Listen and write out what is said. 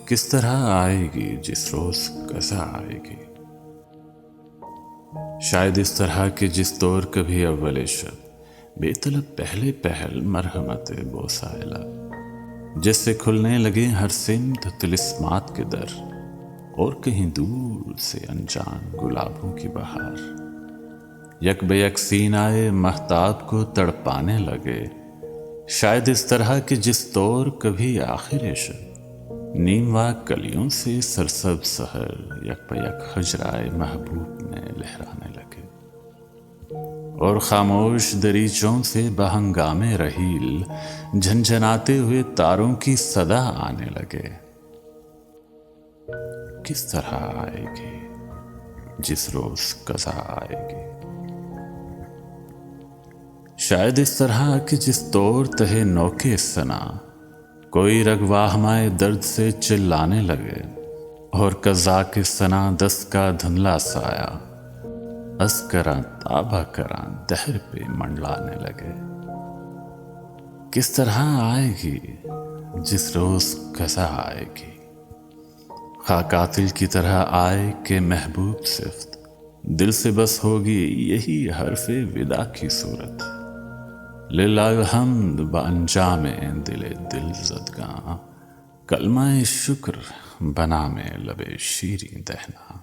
किस तरह आएगी जिस रोज कज़ा आएगी। शायद इस तरह के जिस दौर कभी अव्वले शब बेतलब पहले पहल मरहमत बोसाइला, जिससे खुलने लगे हर सिमत तिलिस्मात के दर और कहीं दूर से अनजान गुलाबों की बहार यक बेयक सीनाए महताब को तड़पाने लगे। शायद इस तरह के जिस दौर कभी आखिर शब नीमवा कलियों से सरसब सहर यक बेयक हजराए महबूब में लहराने लगे और खामोश दरीचों से बहंगामे रहील झंझनाते हुए तारों की सदा आने लगे। किस तरह आएगी जिस रोज कज़ा आएगी। शायद इस तरह कि जिस दौर तहे नौके सना कोई रगवाहमाए दर्द से चिल्लाने लगे और कज़ा के सना दस्त का धुंधला साया अस्करां ताबा करां दहर पे मंडलाने लगे। किस तरह आएगी जिस रोज कज़ा आएगी। खा कातिल की तरह आए के महबूब सिफ्त दिल से बस होगी यही हरफे विदा की सूरत। लिल्लाहिल हम्द बअंजामे दिले दिल ज़दगां कलमाए शुक्र बना में लबे शीरीं दहना।